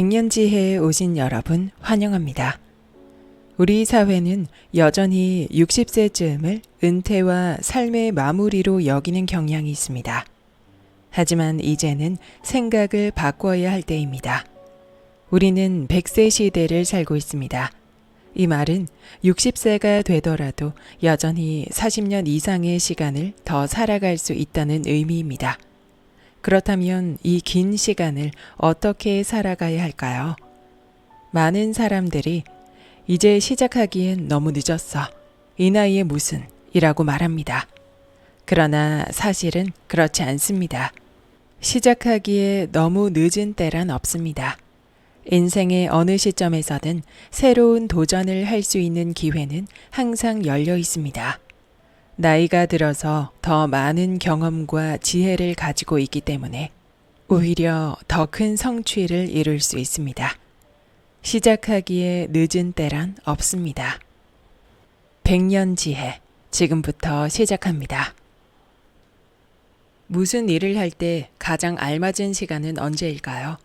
백년지혜에 오신 여러분 환영합니다. 우리 사회는 여전히 60세쯤을 은퇴와 삶의 마무리로 여기는 경향이 있습니다. 하지만 이제는 생각을 바꿔야 할 때입니다. 우리는 100세 시대를 살고 있습니다. 이 말은 60세가 되더라도 여전히 40년 이상의 시간을 더 살아갈 수 있다는 의미입니다. 그렇다면 이 긴 시간을 어떻게 살아가야 할까요? 많은 사람들이 이제 시작하기엔 너무 늦었어. 이 나이에 무슨 이라고 말합니다. 그러나 사실은 그렇지 않습니다. 시작하기에 너무 늦은 때란 없습니다. 인생의 어느 시점에서든 새로운 도전을 할 수 있는 기회는 항상 열려 있습니다. 나이가 들어서 더 많은 경험과 지혜를 가지고 있기 때문에 오히려 더 큰 성취를 이룰 수 있습니다. 시작하기에 늦은 때란 없습니다. 100년 지혜, 지금부터 시작합니다. 무슨 일을 할 때 가장 알맞은 시간은 언제일까요?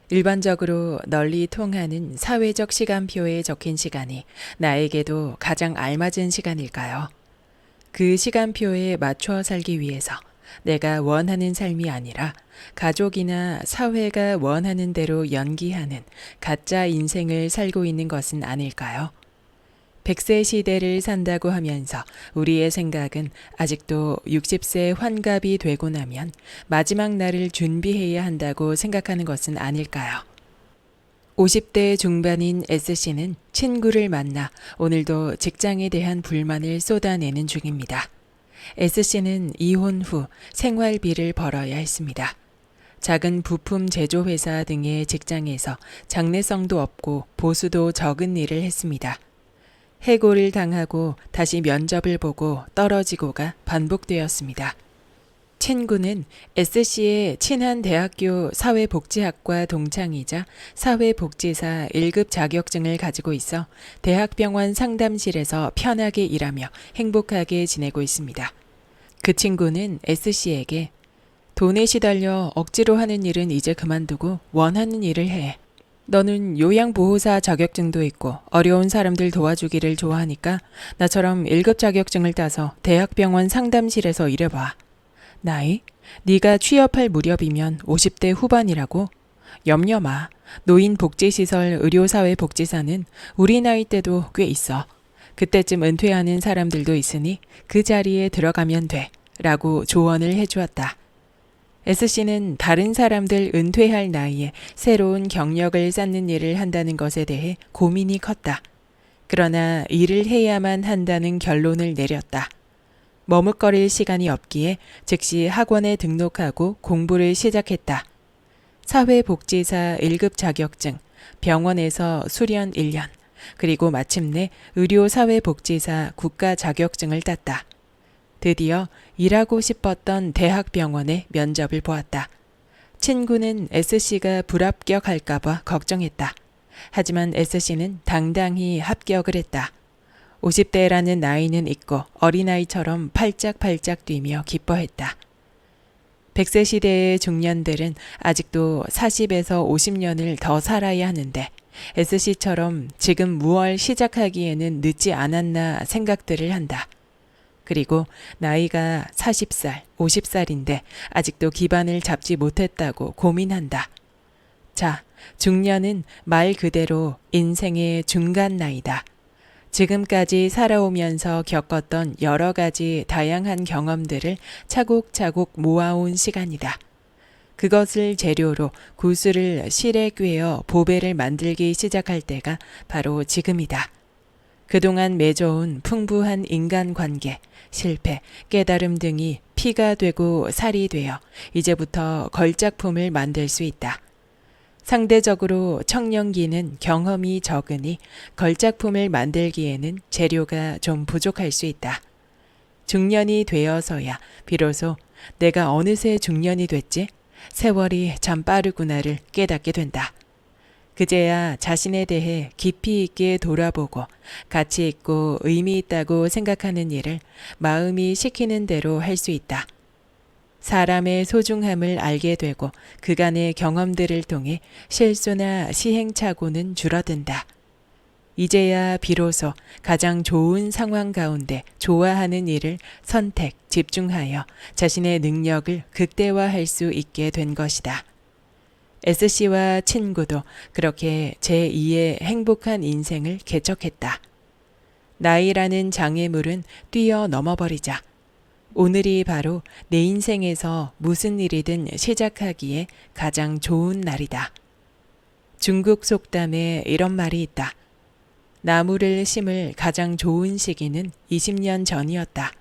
일반적으로 널리 통하는 사회적 시간표에 적힌 시간이 나에게도 가장 알맞은 시간일까요? 그 시간표에 맞춰 살기 위해서 내가 원하는 삶이 아니라 가족이나 사회가 원하는 대로 연기하는 가짜 인생을 살고 있는 것은 아닐까요? 100세 시대를 산다고 하면서 우리의 생각은 아직도 60세 환갑이 되고 나면 마지막 날을 준비해야 한다고 생각하는 것은 아닐까요? 50대 중반인 S씨는 친구를 만나 오늘도 직장에 대한 불만을 쏟아내는 중입니다. S씨는 이혼 후 생활비를 벌어야 했습니다. 작은 부품 제조회사 등의 직장에서 장래성도 없고 보수도 적은 일을 했습니다. 해고를 당하고 다시 면접을 보고 떨어지고가 반복되었습니다. 친구는 S씨의 친한 대학교 사회복지학과 동창이자 사회복지사 1급 자격증을 가지고 있어 대학병원 상담실에서 편하게 일하며 행복하게 지내고 있습니다. 그 친구는 S씨에게 돈에 시달려 억지로 하는 일은 이제 그만두고 원하는 일을 해. 너는 요양보호사 자격증도 있고 어려운 사람들 도와주기를 좋아하니까 나처럼 1급 자격증을 따서 대학병원 상담실에서 일해봐. 나이? 네가 취업할 무렵이면 50대 후반이라고? 염려 마. 노인복지시설 의료사회복지사는 우리 나이 때도 꽤 있어. 그때쯤 은퇴하는 사람들도 있으니 그 자리에 들어가면 돼. 라고 조언을 해주었다. S씨는 다른 사람들 은퇴할 나이에 새로운 경력을 쌓는 일을 한다는 것에 대해 고민이 컸다. 그러나 일을 해야만 한다는 결론을 내렸다. 머뭇거릴 시간이 없기에 즉시 학원에 등록하고 공부를 시작했다. 사회복지사 1급 자격증, 병원에서 수련 1년, 그리고 마침내 의료사회복지사 국가 자격증을 땄다. 드디어 일하고 싶었던 대학병원에 면접을 보았다. 친구는 S씨가 불합격할까봐 걱정했다. 하지만 S씨는 당당히 합격을 했다. 50대라는 나이는 있고 어린아이처럼 팔짝팔짝 뛰며 기뻐했다. 100세 시대의 중년들은 아직도 40에서 50년을 더 살아야 하는데 S씨처럼 지금 무얼 시작하기에는 늦지 않았나 생각들을 한다. 그리고 나이가 40살, 50살인데 아직도 기반을 잡지 못했다고 고민한다. 자, 중년은 말 그대로 인생의 중간 나이다. 지금까지 살아오면서 겪었던 여러 가지 다양한 경험들을 차곡차곡 모아온 시간이다. 그것을 재료로 구슬을 실에 꿰어 보배를 만들기 시작할 때가 바로 지금이다. 그동안 맺어온 풍부한 인간관계, 실패, 깨달음 등이 피가 되고 살이 되어 이제부터 걸작품을 만들 수 있다. 상대적으로 청년기는 경험이 적으니 걸작품을 만들기에는 재료가 좀 부족할 수 있다. 중년이 되어서야 비로소 내가 어느새 중년이 됐지? 세월이 참 빠르구나를 깨닫게 된다. 그제야 자신에 대해 깊이 있게 돌아보고 가치 있고 의미 있다고 생각하는 일을 마음이 시키는 대로 할 수 있다. 사람의 소중함을 알게 되고 그간의 경험들을 통해 실수나 시행착오는 줄어든다. 이제야 비로소 가장 좋은 상황 가운데 좋아하는 일을 선택, 집중하여 자신의 능력을 극대화할 수 있게 된 것이다. S씨와 친구도 그렇게 제2의 행복한 인생을 개척했다. 나이라는 장애물은 뛰어넘어버리자. 오늘이 바로 내 인생에서 무슨 일이든 시작하기에 가장 좋은 날이다. 중국 속담에 이런 말이 있다. 나무를 심을 가장 좋은 시기는 20년 전이었다.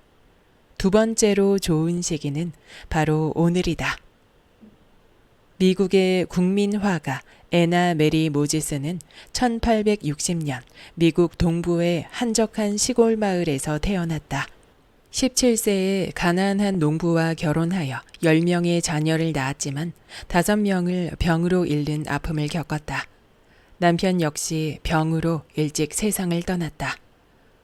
두 번째로 좋은 시기는 바로 오늘이다. 미국의 국민 화가 애나 메리 모지스는 1860년 미국 동부의 한적한 시골 마을에서 태어났다. 17세에 가난한 농부와 결혼하여 10명의 자녀를 낳았지만 5명을 병으로 잃는 아픔을 겪었다. 남편 역시 병으로 일찍 세상을 떠났다.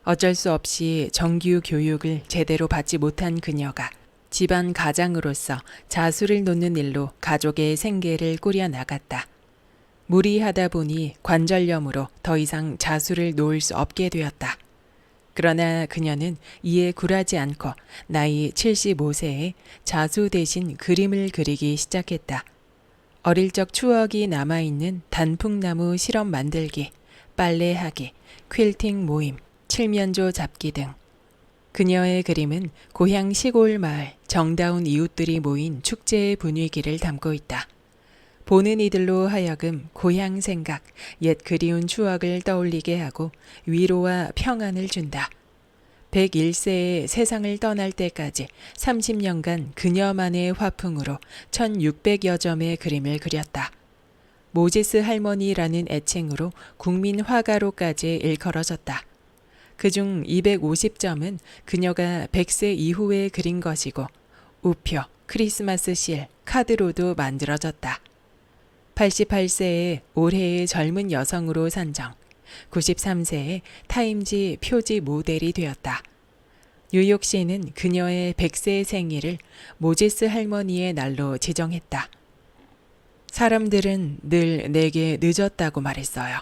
어쩔 수 없이 정규 교육을 제대로 받지 못한 그녀가 집안 가장으로서 자수를 놓는 일로 가족의 생계를 꾸려 나갔다. 무리하다 보니 관절염으로 더 이상 자수를 놓을 수 없게 되었다. 그러나 그녀는 이에 굴하지 않고 나이 75세에 자수 대신 그림을 그리기 시작했다. 어릴 적 추억이 남아있는 단풍나무 실험 만들기, 빨래하기, 퀼팅 모임, 칠면조 잡기 등. 그녀의 그림은 고향 시골 마을 정다운 이웃들이 모인 축제의 분위기를 담고 있다. 보는 이들로 하여금 고향 생각, 옛 그리운 추억을 떠올리게 하고 위로와 평안을 준다. 101세에 세상을 떠날 때까지 30년간 그녀만의 화풍으로 1600여 점의 그림을 그렸다. 모지스 할머니라는 애칭으로 국민 화가로까지 일컬어졌다. 그중 250점은 그녀가 100세 이후에 그린 것이고 우표, 크리스마스 실, 카드로도 만들어졌다. 88세에 올해의 젊은 여성으로 선정, 93세에 타임지 표지 모델이 되었다. 뉴욕시는 그녀의 100세 생일을 모지스 할머니의 날로 지정했다. 사람들은 늘 내게 늦었다고 말했어요.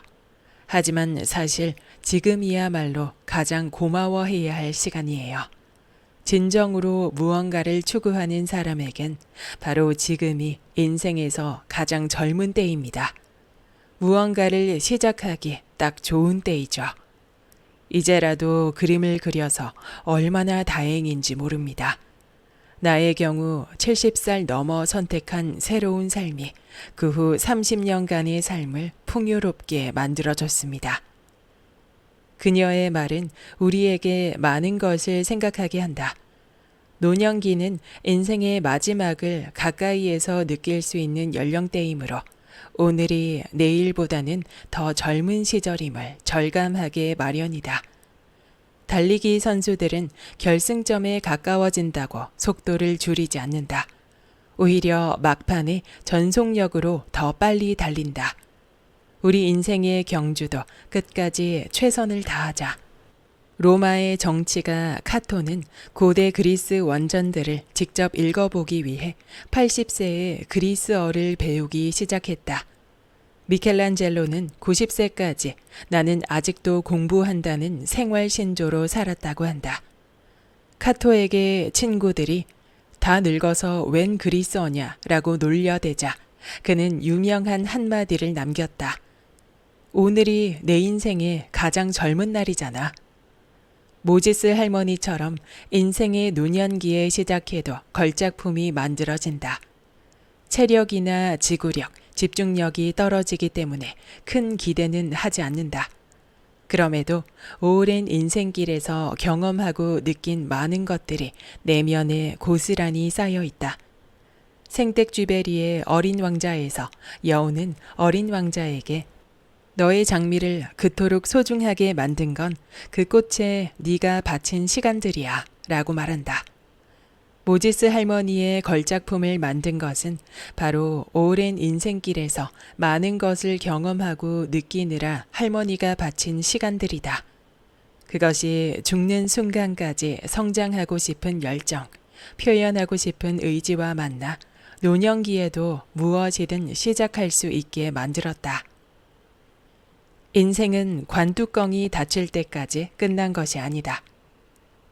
하지만 사실 지금이야말로 가장 고마워해야 할 시간이에요. 진정으로 무언가를 추구하는 사람에겐 바로 지금이 인생에서 가장 젊은 때입니다. 무언가를 시작하기 딱 좋은 때이죠. 이제라도 그림을 그려서 얼마나 다행인지 모릅니다. 나의 경우 70살 넘어 선택한 새로운 삶이 그 후 30년간의 삶을 풍요롭게 만들어줬습니다. 그녀의 말은 우리에게 많은 것을 생각하게 한다. 노년기는 인생의 마지막을 가까이에서 느낄 수 있는 연령대이므로 오늘이 내일보다는 더 젊은 시절임을 절감하게 마련이다. 달리기 선수들은 결승점에 가까워진다고 속도를 줄이지 않는다. 오히려 막판에 전속력으로 더 빨리 달린다. 우리 인생의 경주도 끝까지 최선을 다하자. 로마의 정치가 카토는 고대 그리스 원전들을 직접 읽어보기 위해 80세에 그리스어를 배우기 시작했다. 미켈란젤로는 90세까지 나는 아직도 공부한다는 생활신조로 살았다고 한다. 카토에게 친구들이 다 늙어서 웬 그리스어냐 라고 놀려대자 그는 유명한 한마디를 남겼다. 오늘이 내 인생의 가장 젊은 날이잖아. 모지스 할머니처럼 인생의 노년기에 시작해도 걸작품이 만들어진다. 체력이나 지구력, 집중력이 떨어지기 때문에 큰 기대는 하지 않는다. 그럼에도 오랜 인생길에서 경험하고 느낀 많은 것들이 내면에 고스란히 쌓여 있다. 생텍쥐베리의 어린 왕자에서 여우는 어린 왕자에게 너의 장미를 그토록 소중하게 만든 건 그 꽃에 네가 바친 시간들이야 라고 말한다. 모지스 할머니의 걸작품을 만든 것은 바로 오랜 인생길에서 많은 것을 경험하고 느끼느라 할머니가 바친 시간들이다. 그것이 죽는 순간까지 성장하고 싶은 열정, 표현하고 싶은 의지와 만나 노년기에도 무엇이든 시작할 수 있게 만들었다. 인생은 관뚜껑이 닫힐 때까지 끝난 것이 아니다.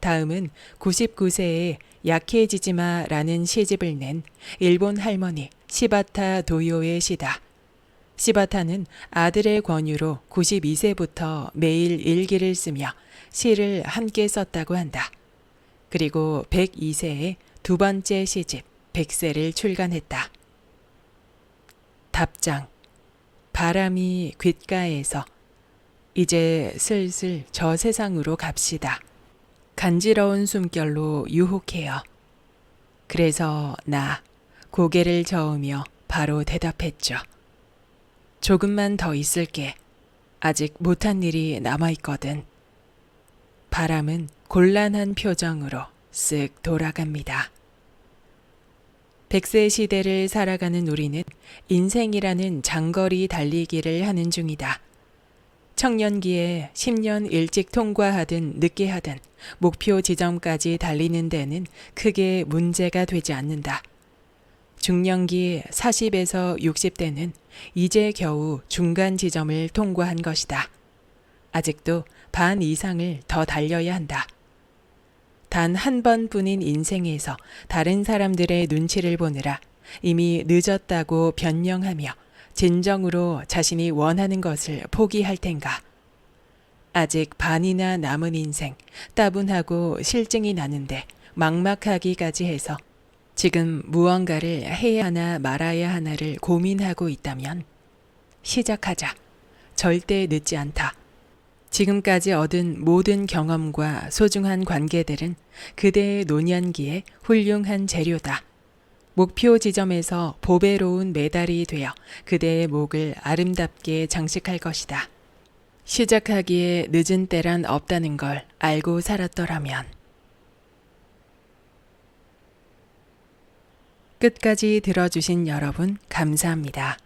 다음은 99세에 약해지지마 라는 시집을 낸 일본 할머니 시바타 도요의 시다. 시바타는 아들의 권유로 92세부터 매일 일기를 쓰며 시를 함께 썼다고 한다. 그리고 102세에 두 번째 시집 100세를 출간했다. 답장. 바람이 귓가에서 이제 슬슬 저 세상으로 갑시다. 간지러운 숨결로 유혹해요. 그래서 나 고개를 저으며 바로 대답했죠. 조금만 더 있을게. 아직 못한 일이 남아있거든. 바람은 곤란한 표정으로 쓱 돌아갑니다. 100세 시대를 살아가는 우리는 인생이라는 장거리 달리기를 하는 중이다. 청년기에 10년 일찍 통과하든 늦게 하든 목표 지점까지 달리는 데는 크게 문제가 되지 않는다. 중년기 40에서 60대는 이제 겨우 중간 지점을 통과한 것이다. 아직도 반 이상을 더 달려야 한다. 단 한 번뿐인 인생에서 다른 사람들의 눈치를 보느라 이미 늦었다고 변명하며 진정으로 자신이 원하는 것을 포기할 텐가. 아직 반이나 남은 인생, 따분하고 실증이 나는데 막막하기까지 해서 지금 무언가를 해야 하나 말아야 하나를 고민하고 있다면 시작하자. 절대 늦지 않다. 지금까지 얻은 모든 경험과 소중한 관계들은 그대의 노년기에 훌륭한 재료다. 목표 지점에서 보배로운 메달이 되어 그대의 목을 아름답게 장식할 것이다. 시작하기에 늦은 때란 없다는 걸 알고 살았더라면. 끝까지 들어주신 여러분 감사합니다.